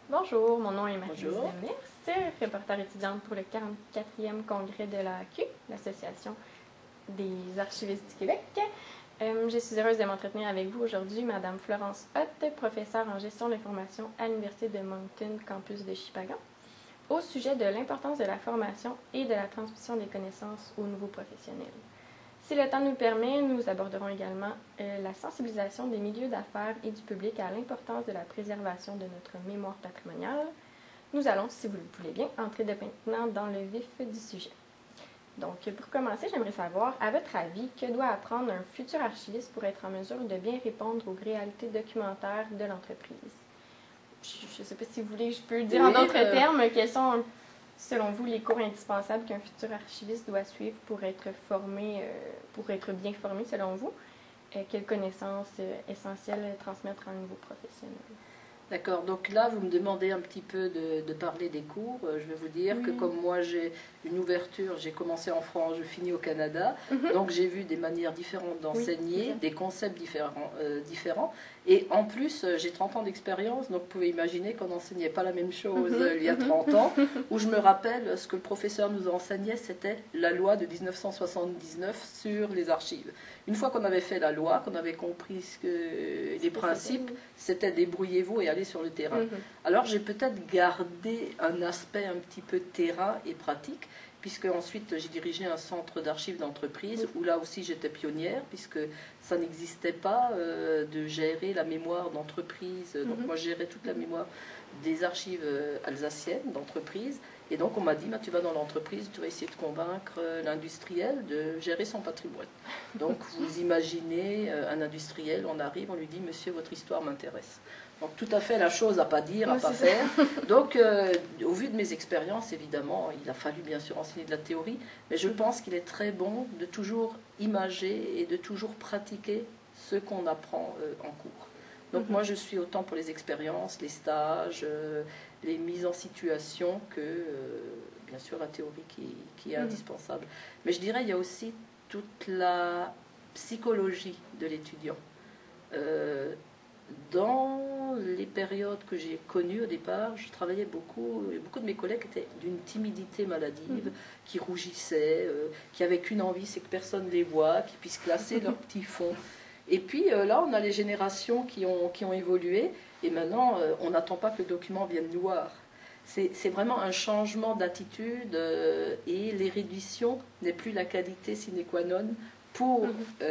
Bonjour, mon nom est Marie-Lise Bonjour. Demers, reporter étudiante pour le 44e congrès de l'AQ, l'Association des archivistes du Québec. Je suis heureuse de m'entretenir avec vous aujourd'hui, Madame Florence Hott, professeure en gestion de l'information à l'Université de Moncton, campus de Shippagan, au sujet de l'importance de la formation et de la transmission des connaissances aux nouveaux professionnels. Si le temps nous le permet, nous aborderons également la sensibilisation des milieux d'affaires et du public à l'importance de la préservation de notre mémoire patrimoniale. Nous allons, si vous le voulez bien, entrer de maintenant dans le vif du sujet. Donc, pour commencer, j'aimerais savoir, à votre avis, que doit apprendre un futur archiviste pour être en mesure de bien répondre aux réalités documentaires de l'entreprise? Je ne sais pas si vous voulez, je peux le dire en d'autres termes, quels sont, selon vous, les cours indispensables qu'un futur archiviste doit suivre pour être formé, pour être bien formé, selon vous? Quelles connaissances essentielles transmettre à un nouveau professionnel? D'accord, donc là vous me demandez un petit peu de parler des cours. Je vais vous dire que comme moi j'ai une ouverture, j'ai commencé en France, je finis au Canada, donc j'ai vu des manières différentes d'enseigner, des concepts différents. Et en plus j'ai 30 ans d'expérience, donc vous pouvez imaginer qu'on n'enseignait pas la même chose il y a 30 ans, où je me rappelle ce que le professeur nous enseignait, c'était la loi de 1979 sur les archives. Une fois qu'on avait fait la loi, qu'on avait compris les principes, c'était débrouillez-vous et allez sur le terrain. Alors j'ai peut-être gardé un aspect un petit peu terrain et pratique, puisque ensuite j'ai dirigé un centre d'archives d'entreprise, où là aussi j'étais pionnière, puisque ça n'existait pas de gérer la mémoire d'entreprise. Donc moi je gérais toute la mémoire des archives alsaciennes d'entreprise. Et donc on m'a dit, bah, tu vas dans l'entreprise, tu vas essayer de convaincre l'industriel de gérer son patrimoine. Donc vous imaginez un industriel, on arrive, on lui dit, monsieur, votre histoire m'intéresse. Donc tout à fait la chose à pas dire, à pas faire. Donc au vu de mes expériences, évidemment, il a fallu bien sûr enseigner de la théorie, mais je pense qu'il est très bon de toujours imager et de toujours pratiquer ce qu'on apprend en cours. Donc moi je suis autant pour les expériences, les stages, les mises en situation que bien sûr la théorie qui est indispensable. Mais je dirais il y a aussi toute la psychologie de l'étudiant. Dans les périodes que j'ai connues au départ, je travaillais beaucoup, et beaucoup de mes collègues étaient d'une timidité maladive, qui rougissaient, qui n'avaient qu'une envie, c'est que personne les voit, qu'ils puissent classer leurs petits fonds. Et puis là, on a les générations qui ont évolué, et maintenant, on n'attend pas que le document vienne nous voir. C'est vraiment un changement d'attitude, et l'érudition n'est plus la qualité sine qua non pour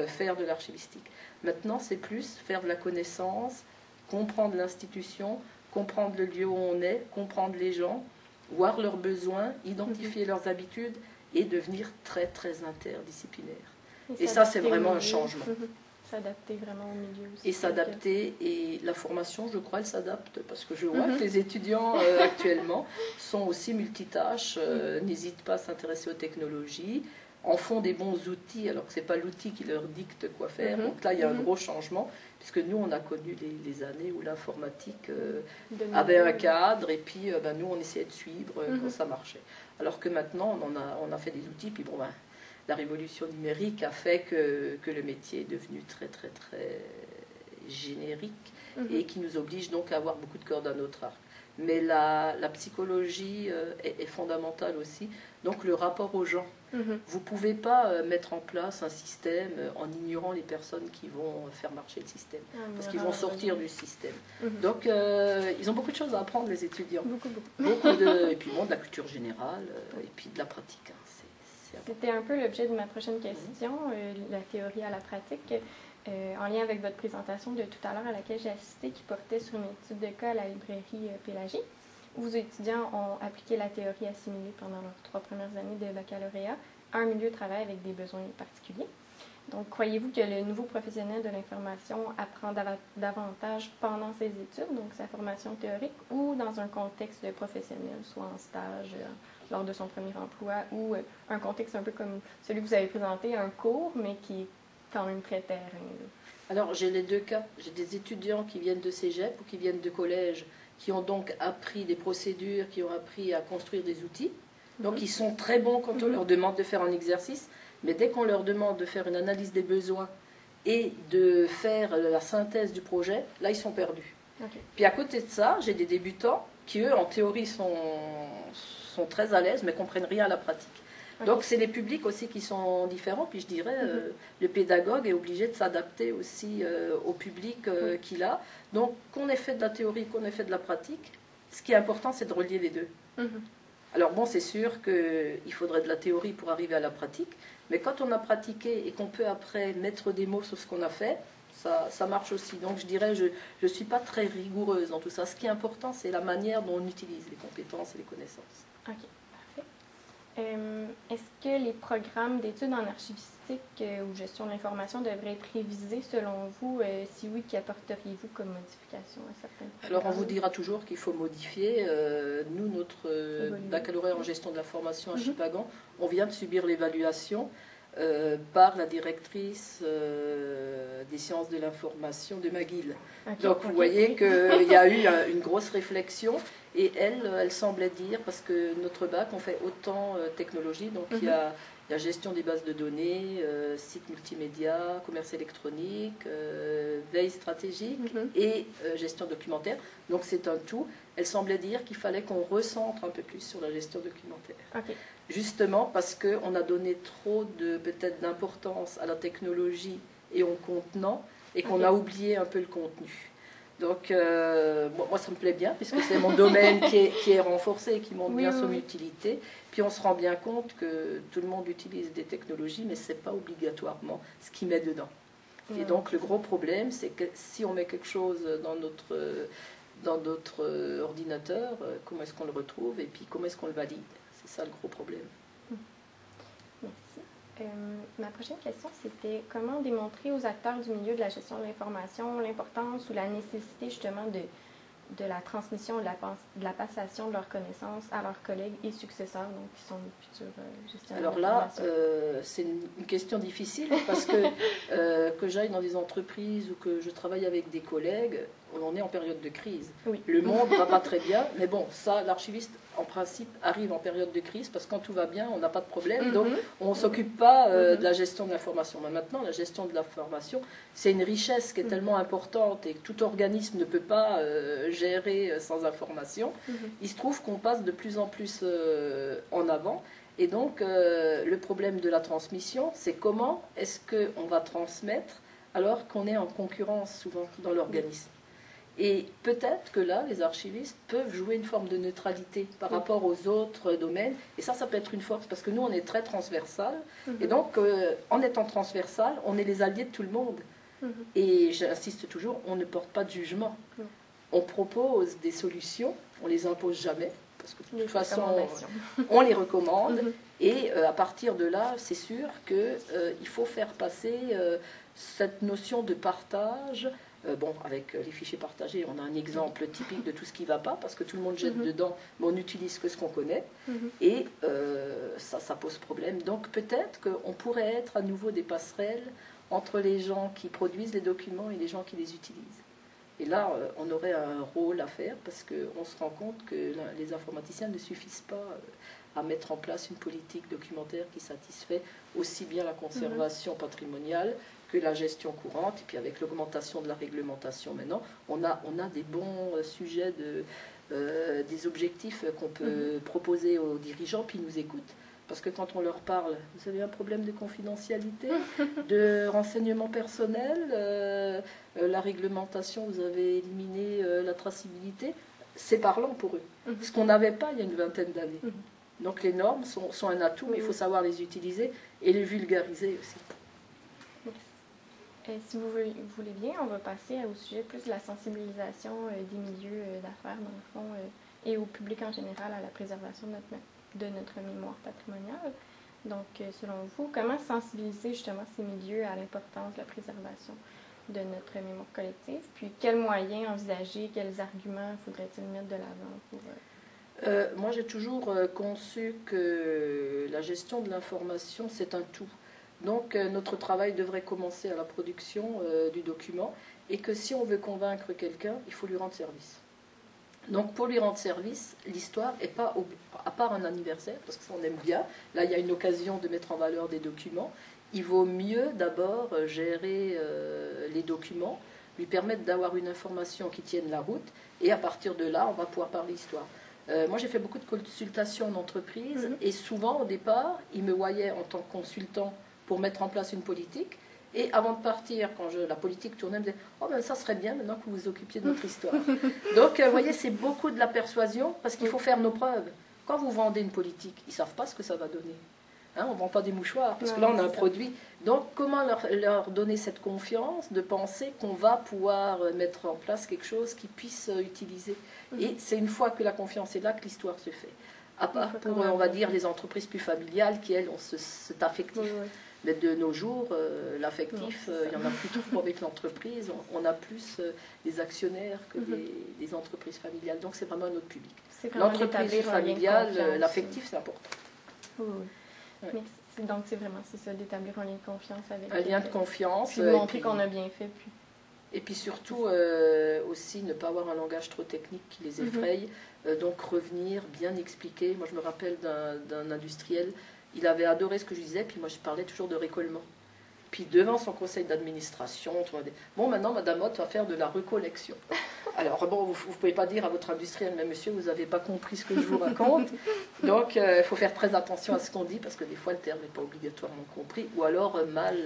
faire de l'archivistique. Maintenant, c'est plus faire de la connaissance, comprendre l'institution, comprendre le lieu où on est, comprendre les gens, voir leurs besoins, identifier leurs habitudes et devenir très, très interdisciplinaire. Et ça, c'est vraiment un changement. S'adapter vraiment au milieu aussi. Et s'adapter, et la formation, je crois, elle s'adapte, parce que je vois que les étudiants actuellement sont aussi multitâches, n'hésitent pas à s'intéresser aux technologies, en font des bons outils, alors que ce n'est pas l'outil qui leur dicte quoi faire. Donc là, il y a un gros changement, puisque nous, on a connu les années où l'informatique avait un cadre, et puis nous, on essayait de suivre quand ça marchait. Alors que maintenant, on a fait des outils, puis bon, la révolution numérique a fait que le métier est devenu très, très, très générique, et qui nous oblige donc à avoir beaucoup de cordes à notre arc. Mais la psychologie est fondamentale aussi, donc le rapport aux gens. Vous ne pouvez pas mettre en place un système en ignorant les personnes qui vont faire marcher le système, parce qu'ils vont sortir du système. Donc ils ont beaucoup de choses à apprendre, les étudiants. Et puis bon, de la culture générale, et puis de la pratique. C'était un peu l'objet de ma prochaine question, la théorie à la pratique. En lien avec votre présentation de tout à l'heure à laquelle j'ai assisté, qui portait sur une étude de cas à la librairie Pélagie, où vos étudiants ont appliqué la théorie assimilée pendant leurs 3 premières années de baccalauréat à un milieu de travail avec des besoins particuliers. Donc, croyez-vous que le nouveau professionnel de l'information apprend davantage pendant ses études, donc sa formation théorique, ou dans un contexte professionnel, soit en stage, lors de son premier emploi, ou un contexte un peu comme celui que vous avez présenté, un cours, mais qui est quand même très terrain? Alors, j'ai les deux cas. J'ai des étudiants qui viennent de cégep ou qui viennent de collège, qui ont donc appris des procédures, qui ont appris à construire des outils. Donc, ils sont très bons quand on leur demande de faire un exercice, mais dès qu'on leur demande de faire une analyse des besoins et de faire la synthèse du projet, là, ils sont perdus. Puis à côté de ça, j'ai des débutants qui eux, en théorie, sont très à l'aise, mais comprennent rien à la pratique. Okay. Donc c'est les publics aussi qui sont différents, puis je dirais, le pédagogue est obligé de s'adapter aussi au public qu'il a. Donc qu'on ait fait de la théorie, qu'on ait fait de la pratique, ce qui est important, c'est de relier les deux. Alors bon, c'est sûr qu'il faudrait de la théorie pour arriver à la pratique, mais quand on a pratiqué et qu'on peut après mettre des mots sur ce qu'on a fait, ça marche aussi. Donc je dirais, je ne suis pas très rigoureuse dans tout ça. Ce qui est important, c'est la manière dont on utilise les compétences et les connaissances. Ok, parfait. Est-ce que les programmes d'études en archivistique ou gestion de l'information devraient être révisés selon vous? Si oui, qu'apporteriez-vous comme modification à certains programmes? Alors on vous dira toujours qu'il faut modifier. Nous, notre baccalauréat en gestion de l'information à Chipagan, on vient de subir l'évaluation par la directrice des sciences de l'information de McGill. Okay, donc vous voyez qu'il y a eu une grosse réflexion et elle semblait dire, parce que notre bac, on fait autant technologie, donc il y a gestion des bases de données, sites multimédia, commerce électronique, veille stratégique et gestion documentaire. Donc c'est un tout. Elle semblait dire qu'il fallait qu'on recentre un peu plus sur la gestion documentaire. Okay. Justement parce qu'on a donné trop peut-être d'importance à la technologie et au contenant et qu'on a oublié un peu le contenu. Donc moi ça me plaît bien puisque c'est mon domaine qui est renforcé et qui montre bien son utilité. Puis on se rend bien compte que tout le monde utilise des technologies mais ce n'est pas obligatoirement ce qu'il met dedans. Et donc le gros problème c'est que si on met quelque chose dans notre ordinateur, comment est-ce qu'on le retrouve et puis comment est-ce qu'on le valide? C'est ça le gros problème. Merci. Ma prochaine question, c'était comment démontrer aux acteurs du milieu de la gestion de l'information l'importance ou la nécessité justement de la transmission, de la passation de leurs connaissances à leurs collègues et successeurs, donc qui sont les futurs gestionnaires. Alors là, c'est une question difficile parce que j'aille dans des entreprises ou que je travaille avec des collègues, on est en période de crise. Oui. Le monde ne va pas très bien, mais bon, ça, l'archiviste, en principe, arrive en période de crise parce que quand tout va bien, on n'a pas de problème, donc on ne s'occupe pas de la gestion de l'information. Mais maintenant, la gestion de l'information, c'est une richesse qui est tellement importante et que tout organisme ne peut pas gérer sans information. Il se trouve qu'on passe de plus en plus en avant. Et donc, le problème de la transmission, c'est comment est-ce qu'on va transmettre alors qu'on est en concurrence souvent dans l'organisme. Et peut-être que là, les archivistes peuvent jouer une forme de neutralité par rapport aux autres domaines. Et ça peut être une force, parce que nous, on est très transversal. Et donc, en étant transversal, on est les alliés de tout le monde. Et j'insiste toujours, on ne porte pas de jugement. On propose des solutions, on ne les impose jamais, parce que de toute façon, on les recommande. Et à partir de là, c'est sûr qu'il faut faire passer cette notion de partage. Bon, avec les fichiers partagés, on a un exemple typique de tout ce qui ne va pas, parce que tout le monde jette dedans, mais on n'utilise que ce qu'on connaît, et ça pose problème. Donc peut-être qu'on pourrait être à nouveau des passerelles entre les gens qui produisent les documents et les gens qui les utilisent. Et là, on aurait un rôle à faire, parce qu'on se rend compte que les informaticiens ne suffisent pas à mettre en place une politique documentaire qui satisfait aussi bien la conservation patrimoniale que la gestion courante. Et puis avec l'augmentation de la réglementation maintenant, on a des bons sujets, des objectifs qu'on peut proposer aux dirigeants, puis ils nous écoutent. Parce que quand on leur parle, vous avez un problème de confidentialité, de renseignement personnel, la réglementation, vous avez éliminé la traçabilité, c'est parlant pour eux. Ce qu'on n'avait pas il y a une vingtaine d'années. Donc les normes sont un atout, mais il faut savoir les utiliser et les vulgariser aussi. Si vous voulez bien, on va passer au sujet plus de la sensibilisation des milieux d'affaires, dans le fond, et au public en général à la préservation de notre mémoire patrimoniale. Donc, selon vous, comment sensibiliser justement ces milieux à l'importance de la préservation de notre mémoire collective? Puis, quels moyens envisager, quels arguments faudrait-il mettre de l'avant pour... Moi, j'ai toujours conçu que la gestion de l'information, c'est un tout. Donc, notre travail devrait commencer à la production du document et que si on veut convaincre quelqu'un, il faut lui rendre service. Donc, pour lui rendre service, l'histoire n'est pas, à part un anniversaire, parce que ça on aime bien, là il y a une occasion de mettre en valeur des documents, il vaut mieux d'abord gérer les documents lui permettre d'avoir une information qui tienne la route, et à partir de là, on va pouvoir parler histoire. Moi, j'ai fait beaucoup de consultations en entreprise, et souvent, au départ, ils me voyaient en tant que consultant pour mettre en place une politique, et avant de partir, quand la politique tournait, ils me disaient « Oh, ben ça serait bien maintenant que vous vous occupiez de notre histoire. » Donc, vous voyez, c'est beaucoup de la persuasion, parce qu'il faut faire nos preuves. Quand vous vendez une politique, ils ne savent pas ce que ça va donner. Hein, on ne vend pas des mouchoirs, parce que là, on a un produit. Donc, comment leur donner cette confiance de penser qu'on va pouvoir mettre en place quelque chose qu'ils puissent utiliser. Et c'est une fois que la confiance est là que l'histoire se fait. À part pour, on va dire, les entreprises plus familiales qui, elles, ont cet affectif. Mais de nos jours, l'affectif, il n'y en a plus trop avec l'entreprise. On a plus des actionnaires que des entreprises familiales. Donc, c'est vraiment un autre public. L'entreprise familiale, l'affectif, c'est important. Ouais. Donc, c'est vraiment ça, d'établir un lien de confiance avec un lien de confiance. Puis montrer qu'on a bien fait. Puis... Et puis surtout, aussi, ne pas avoir un langage trop technique qui les effraie. Donc, revenir, bien expliquer. Moi, je me rappelle d'un industriel, il avait adoré ce que je disais, puis moi, je parlais toujours de récollement. Puis devant son conseil d'administration, bon, maintenant, Madame Ott va faire de la recollection. Alors, bon, vous ne pouvez pas dire à votre industriel, mais monsieur, vous n'avez pas compris ce que je vous raconte. Donc, il faut faire très attention à ce qu'on dit, parce que des fois, le terme n'est pas obligatoirement compris, ou alors mal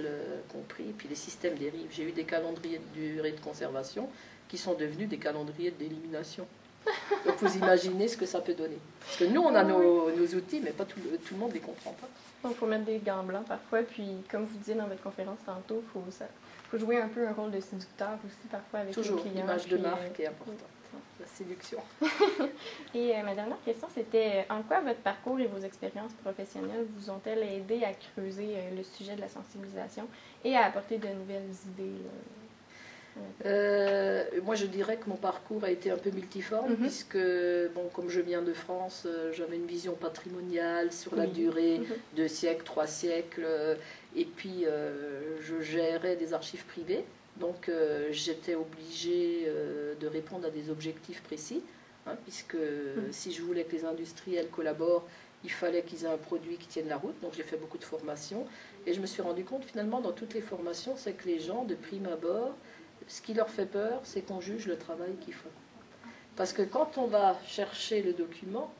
compris. Et puis, les systèmes dérivent. J'ai eu des calendriers de durée de conservation qui sont devenus des calendriers d'élimination. Donc, vous imaginez ce que ça peut donner. Parce que nous, on a nos outils, mais pas tout le monde ne les comprend pas. Donc, il faut mettre des gants blancs parfois, puis comme vous disiez dans votre conférence tantôt, il faut jouer un peu un rôle de séducteur aussi parfois avec les clients. Toujours, l'image de marque est importante, la séduction. Et ma dernière question, c'était en quoi votre parcours et vos expériences professionnelles vous ont-elles aidé à creuser le sujet de la sensibilisation et à apporter de nouvelles idées moi, je dirais que mon parcours a été un peu multiforme, puisque, bon, comme je viens de France, j'avais une vision patrimoniale sur la durée, 2 siècles, 3 siècles, et puis je gérais des archives privées, donc j'étais obligée de répondre à des objectifs précis, hein, puisque si je voulais que les industriels collaborent, il fallait qu'ils aient un produit qui tienne la route, donc j'ai fait beaucoup de formations, et je me suis rendu compte finalement dans toutes les formations, c'est que les gens, de prime abord, ce qui leur fait peur, c'est qu'on juge le travail qu'ils font. Parce que quand on va chercher le document,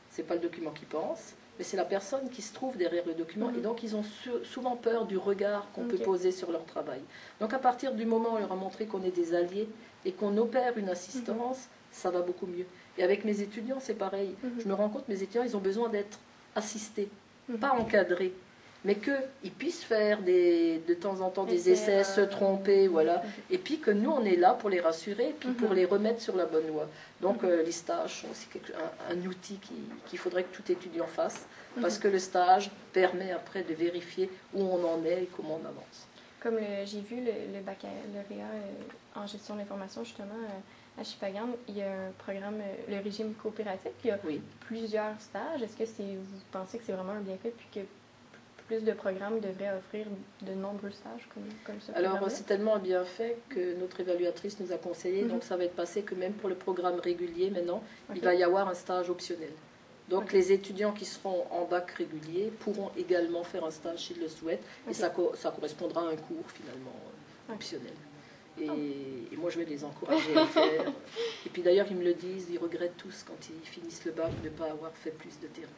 c'est pas le document qui pense, mais c'est la personne qui se trouve derrière le document. Et donc, ils ont souvent peur du regard qu'on peut poser sur leur travail. Donc, à partir du moment où on leur a montré qu'on est des alliés et qu'on opère une assistance, ça va beaucoup mieux. Et avec mes étudiants, c'est pareil. Je me rends compte, mes étudiants, ils ont besoin d'être assistés, pas encadrés. Mais qu'ils puissent faire de temps en temps des essais, se tromper, voilà. Et puis que nous, on est là pour les rassurer, et puis pour les remettre sur la bonne voie. Donc les stages sont aussi un outil qu'il faudrait que tout étudiant fasse, parce que le stage permet après de vérifier où on en est et comment on avance. Comme j'ai vu le baccalauréat en gestion de l'information, justement, à Shippagan, il y a un programme, le régime coopératif, il y a plusieurs stages. Est-ce que vous pensez que c'est vraiment un bienfait, puis que plus de programmes devraient offrir de nombreux stages comme ce programme? Alors, c'est tellement bien fait que notre évaluatrice nous a conseillé, donc ça va être passé que même pour le programme régulier, maintenant, il va y avoir un stage optionnel. Donc, les étudiants qui seront en bac régulier pourront également faire un stage s'ils le souhaitent, et ça correspondra à un cours, finalement, optionnel. Et moi, je vais les encourager à le faire. Et puis, d'ailleurs, ils me le disent, ils regrettent tous, quand ils finissent le bac, de ne pas avoir fait plus de terrain.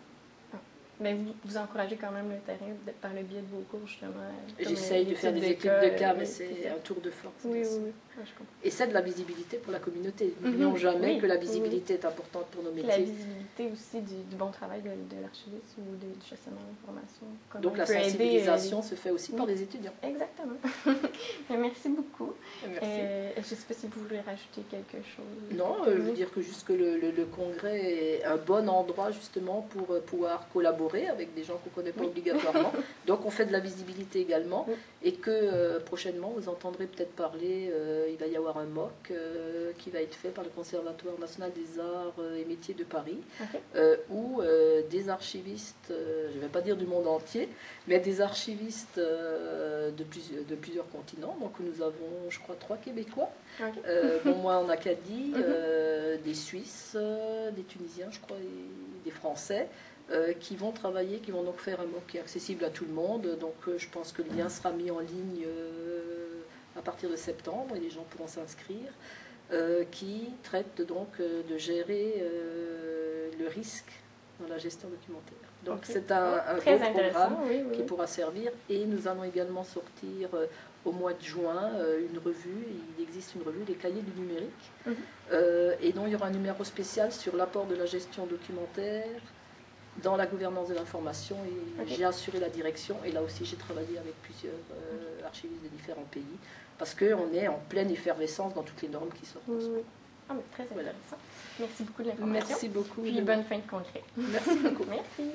Mais vous encouragez quand même le terrain par le biais de vos cours, justement. J'essaye de faire des études de cas, mais c'est un tour de force. Oui, oui, oui. Ah, je comprends. Et c'est de la visibilité pour la communauté. N'oublions jamais que la visibilité est importante pour nos métiers. La visibilité aussi du bon travail de l'archiviste ou du gestionnaire d'information. Donc la sensibilisation se fait aussi par les étudiants. Exactement. Merci beaucoup. Merci. Je ne sais pas si vous voulez rajouter quelque chose. Non, je veux dire que juste que le congrès est un bon endroit justement pour pouvoir collaborer avec des gens qu'on ne connaît pas obligatoirement. Donc on fait de la visibilité également et que prochainement vous entendrez peut-être parler, il va y avoir un MOOC qui va être fait par le Conservatoire national des arts et métiers de Paris où des archivistes, je ne vais pas dire du monde entier, mais des archivistes de plusieurs continents. Donc nous avons, je crois, 3 Québécois, moi en Acadie, des Suisses, des Tunisiens, je crois, et des Français. Qui vont travailler, qui vont donc faire un MOOC qui est accessible à tout le monde. Donc je pense que le lien sera mis en ligne à partir de septembre, et les gens pourront s'inscrire, qui traite donc de gérer le risque dans la gestion documentaire. Donc c'est un gros programme qui pourra servir, et nous allons également sortir au mois de juin une revue. Il existe une revue, les cahiers du numérique, et dont il y aura un numéro spécial sur l'apport de la gestion documentaire dans la gouvernance de l'information, et j'ai assuré la direction, et là aussi j'ai travaillé avec plusieurs archivistes de différents pays, parce qu'on est en pleine effervescence dans toutes les normes qui sortent. Ah, mais très intéressant. Merci beaucoup de l'information. Merci beaucoup. Puis bonne fin de congrès. Merci beaucoup. Merci.